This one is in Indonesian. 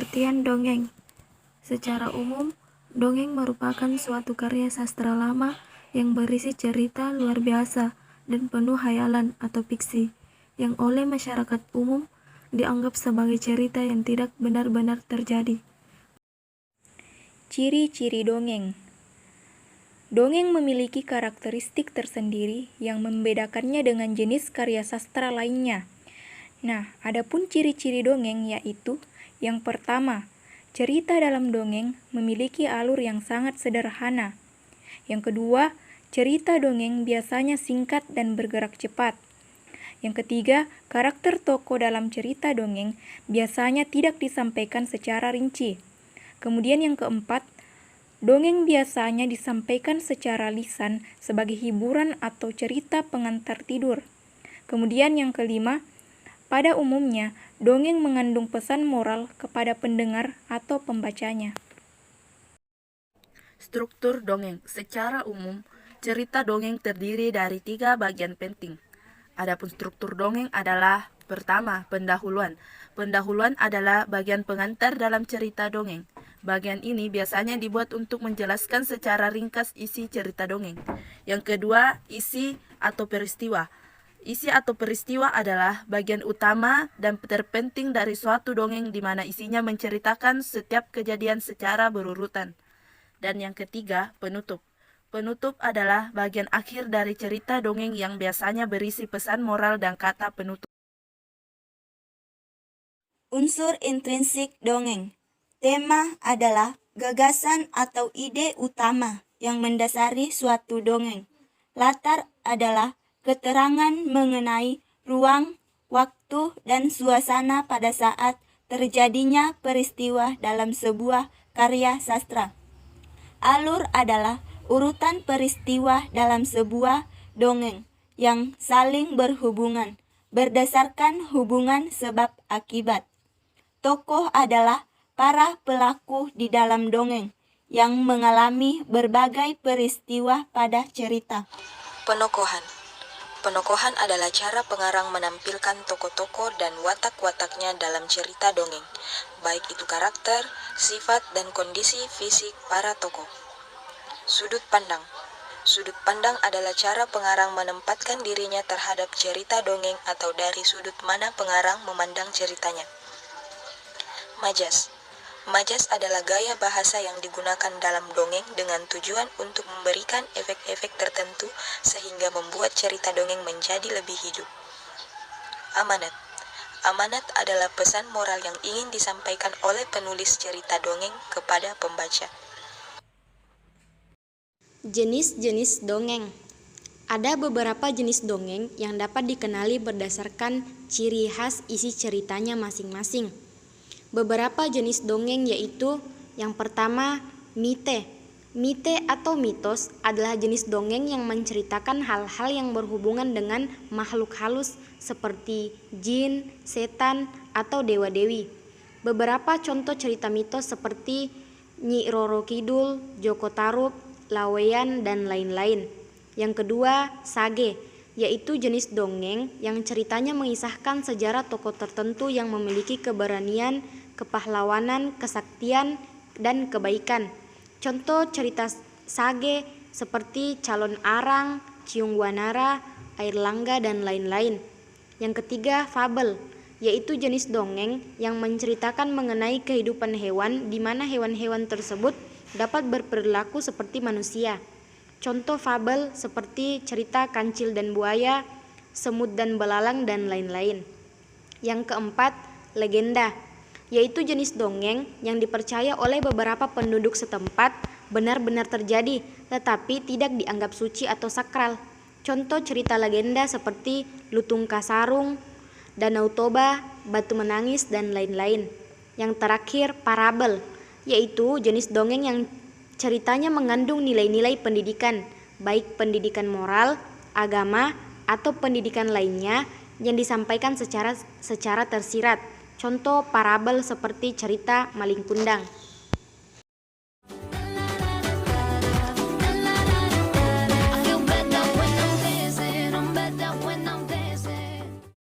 Pengertian dongeng. Secara umum, dongeng merupakan suatu karya sastra lama yang berisi cerita luar biasa dan penuh hayalan atau fiksi, yang oleh masyarakat umum dianggap sebagai cerita yang tidak benar-benar terjadi. Ciri-ciri dongeng. Dongeng memiliki karakteristik tersendiri yang membedakannya dengan jenis karya sastra lainnya. Nah, adapun ciri-ciri dongeng yaitu yang pertama, cerita dalam dongeng memiliki alur yang sangat sederhana. Yang kedua, cerita dongeng biasanya singkat dan bergerak cepat. Yang ketiga, karakter tokoh dalam cerita dongeng biasanya tidak disampaikan secara rinci. Kemudian yang keempat, dongeng biasanya disampaikan secara lisan sebagai hiburan atau cerita pengantar tidur. Kemudian yang kelima, pada umumnya, dongeng mengandung pesan moral kepada pendengar atau pembacanya. Struktur dongeng. Secara umum, cerita dongeng terdiri dari 3 bagian penting. Adapun struktur dongeng adalah: pertama, pendahuluan. Pendahuluan adalah bagian pengantar dalam cerita dongeng. Bagian ini biasanya dibuat untuk menjelaskan secara ringkas isi cerita dongeng. Yang kedua, isi atau peristiwa. Isi atau peristiwa adalah bagian utama dan terpenting dari suatu dongeng di mana isinya menceritakan setiap kejadian secara berurutan. Dan yang ketiga, penutup. Penutup adalah bagian akhir dari cerita dongeng yang biasanya berisi pesan moral dan kata penutup. Unsur intrinsik dongeng. Tema adalah gagasan atau ide utama yang mendasari suatu dongeng. Latar adalah keterangan mengenai ruang, waktu, dan suasana pada saat terjadinya peristiwa dalam sebuah karya sastra. Alur adalah urutan peristiwa dalam sebuah dongeng yang saling berhubungan berdasarkan hubungan sebab akibat. Tokoh adalah para pelaku di dalam dongeng yang mengalami berbagai peristiwa pada cerita. Penokohan. Penokohan adalah cara pengarang menampilkan tokoh-tokoh dan watak-wataknya dalam cerita dongeng, baik itu karakter, sifat, dan kondisi fisik para tokoh. Sudut pandang. Sudut pandang adalah cara pengarang menempatkan dirinya terhadap cerita dongeng atau dari sudut mana pengarang memandang ceritanya. Majas. Majas adalah gaya bahasa yang digunakan dalam dongeng dengan tujuan untuk memberikan efek-efek tertentu sehingga membuat cerita dongeng menjadi lebih hidup. Amanat. Amanat adalah pesan moral yang ingin disampaikan oleh penulis cerita dongeng kepada pembaca. Jenis-jenis dongeng. Ada beberapa jenis dongeng yang dapat dikenali berdasarkan ciri khas isi ceritanya masing-masing. Beberapa jenis dongeng yaitu: yang pertama, mite. Mite atau mitos adalah jenis dongeng yang menceritakan hal-hal yang berhubungan dengan makhluk halus seperti jin, setan, atau dewa-dewi. Beberapa contoh cerita mitos seperti Nyi Roro Kidul, Joko Tarub, Laweyan, dan lain-lain. Yang kedua, sage, yaitu jenis dongeng yang ceritanya mengisahkan sejarah tokoh tertentu yang memiliki keberanian, kepahlawanan, kesaktian, dan kebaikan. Contoh cerita sage seperti Calon Arang, Ciung Wanara, Air Langga, dan lain-lain. Yang ketiga, fabel, yaitu jenis dongeng yang menceritakan mengenai kehidupan hewan di mana hewan-hewan tersebut dapat berperilaku seperti manusia. Contoh fabel seperti cerita Kancil dan Buaya, Semut dan Belalang, dan lain-lain. Yang keempat, legenda, yaitu jenis dongeng yang dipercaya oleh beberapa penduduk setempat benar-benar terjadi, tetapi tidak dianggap suci atau sakral. Contoh cerita legenda seperti Lutung Kasarung, Danau Toba, Batu Menangis, dan lain-lain. Yang terakhir, parabel, yaitu jenis dongeng yang ceritanya mengandung nilai-nilai pendidikan, baik pendidikan moral, agama, atau pendidikan lainnya yang disampaikan secara tersirat. Contoh parabel seperti cerita Maling Kundang.